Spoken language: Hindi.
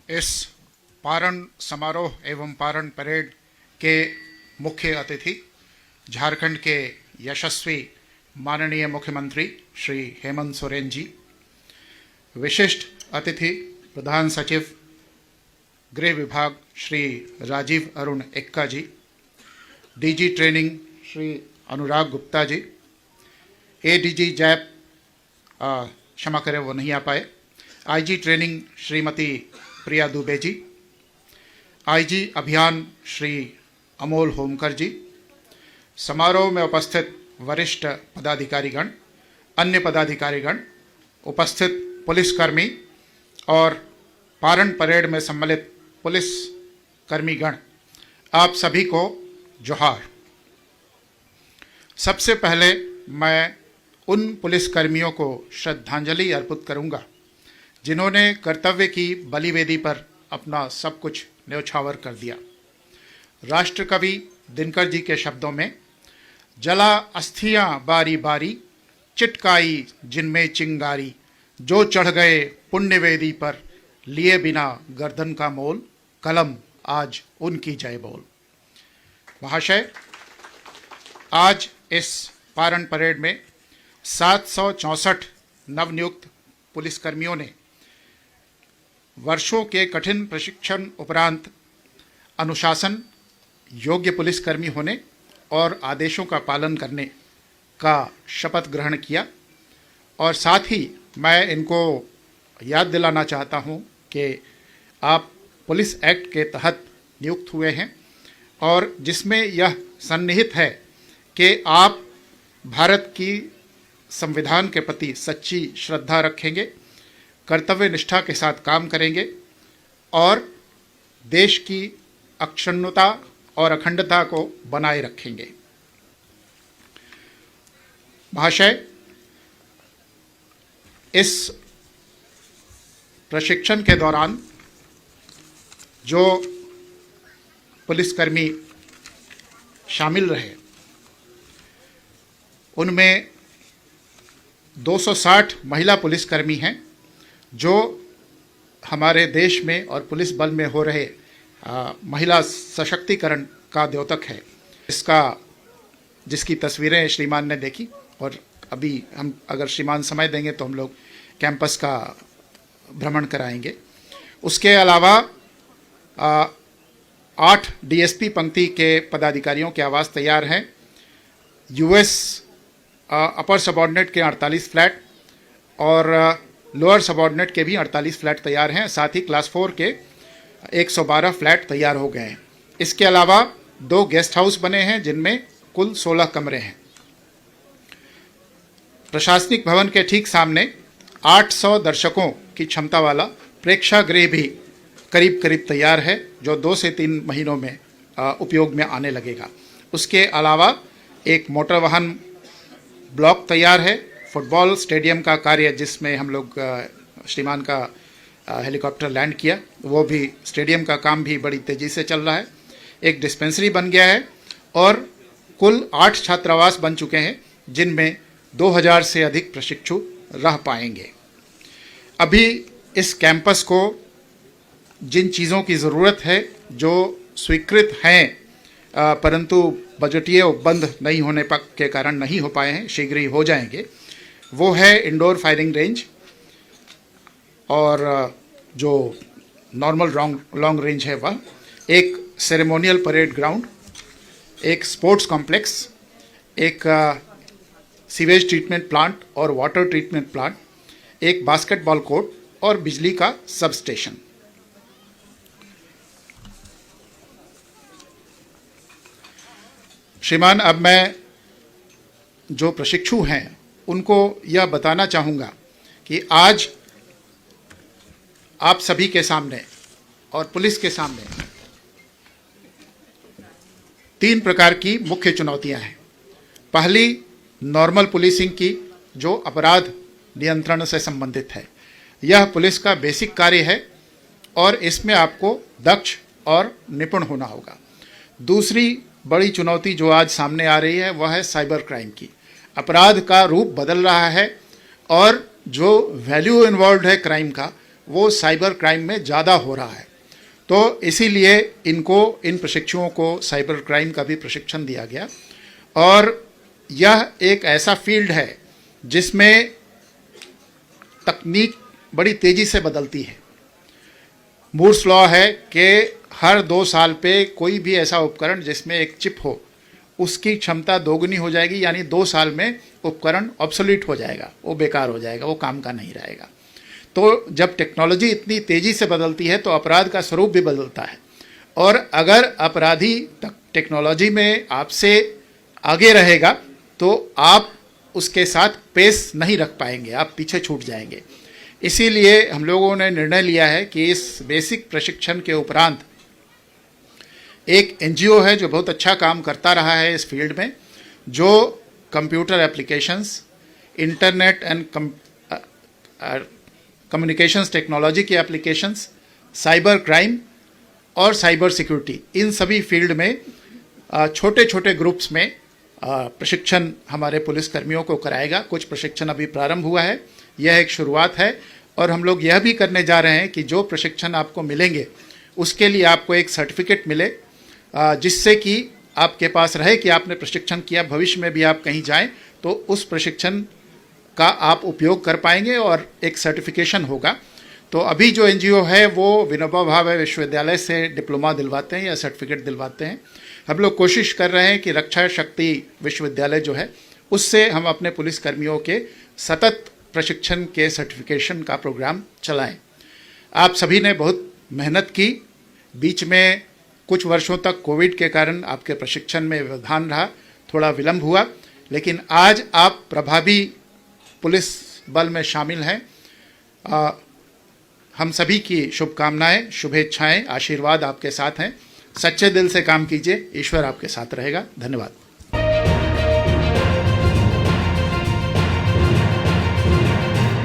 इस पारण समारोह एवं पारण परेड के मुख्य अतिथि झारखंड के यशस्वी माननीय मुख्यमंत्री श्री हेमंत सोरेन जी, विशिष्ट अतिथि प्रधान सचिव गृह विभाग श्री राजीव अरुण एक्का जी, DG training Shri Anurag Gupta ji, ADG JAP क्षमा करें वो नहीं आ पाए, आईजी ट्रेनिंग श्रीमती प्रिया दुबे जी, आईजी अभियान श्री अमोल होमकर जी, समारोह में उपस्थित वरिष्ठ पदाधिकारीगण, अन्य पदाधिकारीगण, उपस्थित पुलिसकर्मी और पारण परेड में सम्मिलित पुलिस कर्मीगण, आप सभी को जोहार। सबसे पहले मैं उन पुलिसकर्मियों को श्रद्धांजलि अर्पित करूंगा जिन्होंने कर्तव्य की बलिवेदी पर अपना सब कुछ न्यौछावर कर दिया। राष्ट्रकवि दिनकर जी के शब्दों में, जला अस्थियां बारी बारी, चिटकाई जिनमें चिंगारी, जो चढ़ गए पुण्यवेदी पर, लिए बिना गर्दन का मोल, कलम आज उनकी जय बोल। महाशय, आज इस पारण परेड में 764 नवनियुक्त पुलिसकर्मियों ने वर्षों के कठिन प्रशिक्षण उपरांत अनुशासन, योग्य पुलिसकर्मी होने और आदेशों का पालन करने का शपथ ग्रहण किया। और साथ ही मैं इनको याद दिलाना चाहता हूं कि आप पुलिस एक्ट के तहत नियुक्त हुए हैं और जिसमें यह सन्निहित है कि आप भारत की संविधान के प्रति सच्ची श्रद्धा रखेंगे, कर्तव्य निष्ठा के साथ काम करेंगे और देश की अक्षुण्णता और अखंडता को बनाए रखेंगे। महाशय, इस प्रशिक्षण के दौरान जो पुलिसकर्मी शामिल रहे उनमें 260 महिला पुलिसकर्मी हैं जो हमारे देश में और पुलिस बल में हो रहे महिला सशक्तिकरण का द्योतक है। जिसकी तस्वीरें श्रीमान ने देखी और अभी हम अगर श्रीमान समय देंगे तो हम लोग कैंपस का भ्रमण कराएंगे। उसके अलावा 8 डीएसपी पंक्ति के पदाधिकारियों के आवास तैयार हैं। यूएस अपर सबऑर्डिनेट के 48 फ्लैट और लोअर सबऑर्डिनेट के भी 48 फ्लैट तैयार हैं। साथ ही क्लास 4 के 112 फ्लैट तैयार हो गए हैं। इसके अलावा 2 गेस्ट हाउस बने हैं जिनमें कुल 16 कमरे हैं। प्रशासनिक भवन के ठीक सामने 800 दर्शकों की क्षमता वाला प्रेक्षागृह भी करीब करीब तैयार है जो 2 से 3 महीनों में उपयोग में आने लगेगा। उसके अलावा एक मोटर वाहन ब्लॉक तैयार है। फुटबॉल स्टेडियम का कार्य जिसमें हम लोग श्रीमान का हेलीकॉप्टर लैंड किया, वो भी स्टेडियम का काम भी बड़ी तेज़ी से चल रहा है। एक डिस्पेंसरी बन गया है और कुल 8 छात्रावास बन चुके हैं जिनमें 2000 से अधिक प्रशिक्षु रह पाएंगे। अभी इस कैंपस को जिन चीज़ों की ज़रूरत है जो स्वीकृत हैं परंतु बजटीय उपबंध नहीं होने के कारण नहीं हो पाए हैं, शीघ्र ही हो जाएंगे, वो है इंडोर फायरिंग रेंज और जो नॉर्मल लॉन्ग रेंज है वह, एक सेरेमोनियल परेड ग्राउंड, एक स्पोर्ट्स कॉम्प्लेक्स, एक सीवेज ट्रीटमेंट प्लांट और वाटर ट्रीटमेंट प्लांट, एक बास्केटबॉल कोर्ट और बिजली का सब स्टेशन। श्रीमान, अब मैं जो प्रशिक्षु हैं उनको यह बताना चाहूँगा कि आज आप सभी के सामने और पुलिस के सामने 3 प्रकार की मुख्य चुनौतियां हैं। पहली, नॉर्मल पुलिसिंग की जो अपराध नियंत्रण से संबंधित है। यह पुलिस का बेसिक कार्य है और इसमें आपको दक्ष और निपुण होना होगा। दूसरी बड़ी चुनौती जो आज सामने आ रही है वह है साइबर क्राइम की। अपराध का रूप बदल रहा है और जो वैल्यू इन्वॉल्व है क्राइम का वो साइबर क्राइम में ज़्यादा हो रहा है। तो इसीलिए इन प्रशिक्षुओं को साइबर क्राइम का भी प्रशिक्षण दिया गया। और यह एक ऐसा फील्ड है जिसमें तकनीक बड़ी तेज़ी से बदलती है। मूर्स लॉ है कि हर 2 साल पे कोई भी ऐसा उपकरण जिसमें एक चिप हो, उसकी क्षमता दोगुनी हो जाएगी, यानी 2 साल में उपकरण ऑब्सोलीट हो जाएगा, वो बेकार हो जाएगा, वो काम का नहीं रहेगा। तो जब टेक्नोलॉजी इतनी तेज़ी से बदलती है तो अपराध का स्वरूप भी बदलता है। और अगर अपराधी टेक्नोलॉजी में आपसे आगे रहेगा तो आप उसके साथ पेस नहीं रख पाएंगे, आप पीछे छूट जाएंगे। इसीलिए हम लोगों ने निर्णय लिया है कि इस बेसिक प्रशिक्षण के उपरांत एक एनजीओ है जो बहुत अच्छा काम करता रहा है इस फील्ड में, जो computer applications, internet and communications technology के एप्लीकेशंस, साइबर क्राइम और साइबर सिक्योरिटी, इन सभी फील्ड में छोटे छोटे ग्रुप्स में प्रशिक्षण हमारे पुलिसकर्मियों को कराएगा। कुछ प्रशिक्षण अभी प्रारंभ हुआ है, यह एक शुरुआत है। और हम लोग यह भी करने जा रहे हैं कि जो प्रशिक्षण आपको मिलेंगे उसके लिए आपको एक सर्टिफिकेट मिले, जिससे कि आपके पास रहे कि आपने प्रशिक्षण किया। भविष्य में भी आप कहीं जाएं तो उस प्रशिक्षण का आप उपयोग कर पाएंगे और एक सर्टिफिकेशन होगा। तो अभी जो एनजीओ है वो विनोबा भावे विश्वविद्यालय से डिप्लोमा दिलवाते हैं या सर्टिफिकेट दिलवाते हैं। हम लोग कोशिश कर रहे हैं कि रक्षा शक्ति विश्वविद्यालय जो है उससे हम अपने पुलिसकर्मियों के सतत प्रशिक्षण के सर्टिफिकेशन का प्रोग्राम चलाएं। आप सभी ने बहुत मेहनत की, बीच में कुछ वर्षों तक कोविड के कारण आपके प्रशिक्षण में व्यवधान रहा, थोड़ा विलंब हुआ, लेकिन आज आप प्रभावी पुलिस बल में शामिल हैं। हम सभी की शुभकामनाएं, शुभेच्छाएं, आशीर्वाद आपके साथ हैं। सच्चे दिल से काम कीजिए, ईश्वर आपके साथ रहेगा। धन्यवाद।